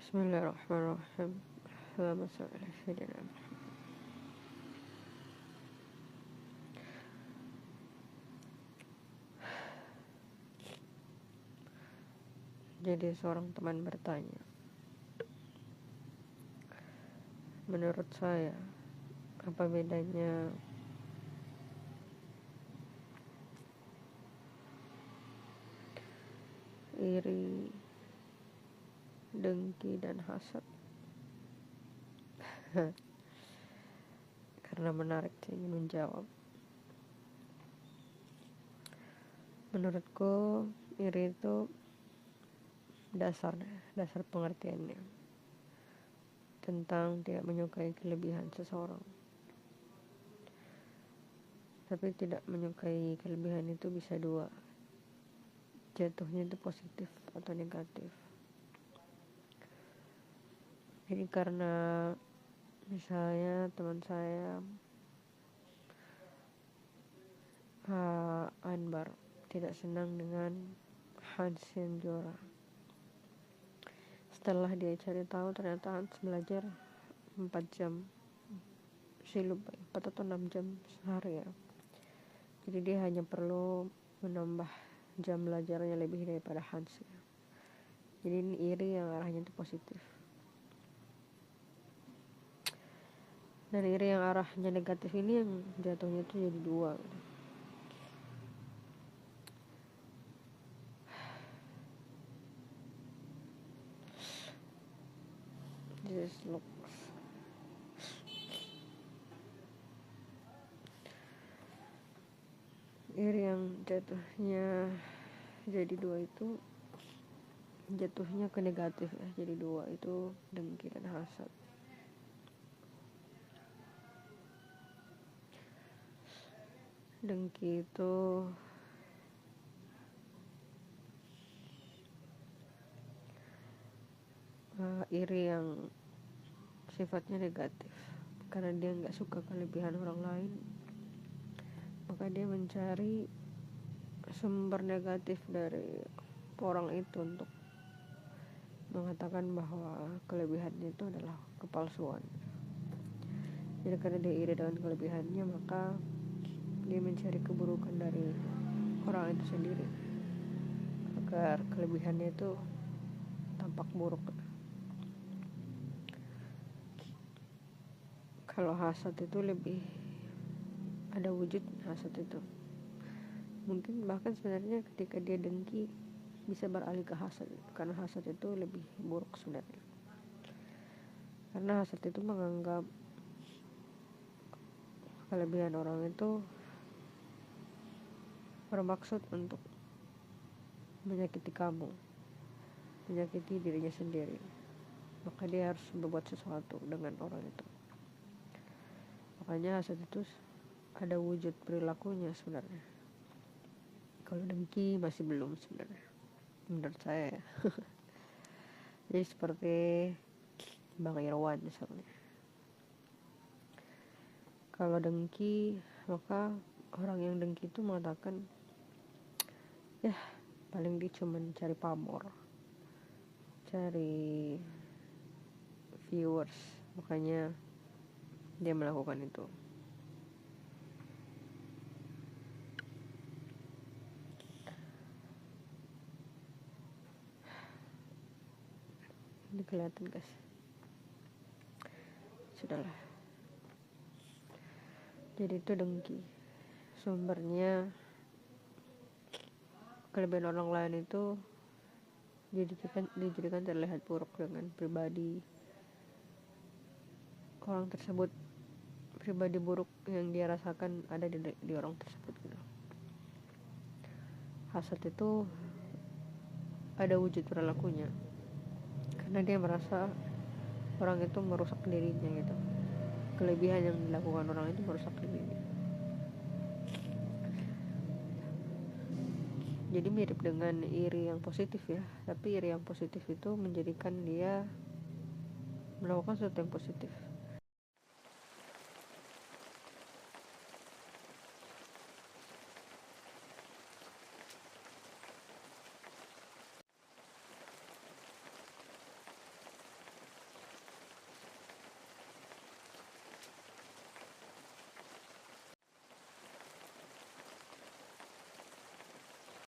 Bismillahirrahmanirrahim. Allahumma shalli ala sayyidina Muhammad. Jadi seorang teman bertanya, menurut saya apa bedanya iri, dengki, dan hasad? Karena menarik, saya ingin menjawab. Menurutku iri itu dasar pengertiannya tentang tidak menyukai kelebihan seseorang. Tapi tidak menyukai kelebihan itu bisa dua, jatuhnya itu positif atau negatif. Jadi karena misalnya teman saya Anbar tidak senang dengan Hans yang juara. Setelah dia cari tahu, ternyata Hans belajar 4 jam, saya lupa 4 atau 6 jam sehari ya. Jadi dia hanya perlu menambah jam belajarnya lebih daripada Hans ya. Jadi ini iri yang arahnya itu positif. Dan iri yang arahnya negatif ini yang jatuhnya itu jadi dua gitu. This looks iri yang jatuhnya jadi dua itu jatuhnya ke negatif ya. Jadi dua itu dengki dan hasad. Dengki itu iri yang sifatnya negatif, karena dia nggak suka kelebihan orang lain, maka dia mencari sumber negatif dari orang itu untuk mengatakan bahwa kelebihannya itu adalah kepalsuan. Jadi karena dia iri dengan kelebihannya, maka dia mencari keburukan dari orang itu sendiri agar kelebihannya itu tampak buruk. Kalau hasad itu lebih ada wujud hasad itu. Mungkin bahkan sebenarnya ketika dia dengki bisa beralih ke hasad, karena hasad itu lebih buruk sebenarnya. Karena hasad itu menganggap kelebihan orang itu bermaksud untuk menyakiti kamu, menyakiti dirinya sendiri. Maka dia harus berbuat sesuatu dengan orang itu. Makanya hasad itu ada wujud perilakunya sebenarnya. Kalau dengki masih belum sebenarnya, menurut saya ya. Jadi seperti Bang Irwan misalnya, kalau dengki, maka orang yang dengki itu mengatakan ya paling dia cuma cari pamor, cari viewers, makanya dia melakukan itu. Ini kelihatan guys, sudahlah. Jadi itu dengki, sumbernya kelebihan orang lain itu dijadikan terlihat buruk dengan pribadi orang tersebut, pribadi buruk yang dia rasakan ada di orang tersebut gitu. Hasad itu ada wujud perilakunya, karena dia merasa orang itu merusak dirinya gitu. Kelebihan yang dilakukan orang itu merusak dirinya. Jadi mirip dengan iri yang positif ya, tapi iri yang positif itu menjadikan dia melakukan sesuatu yang positif.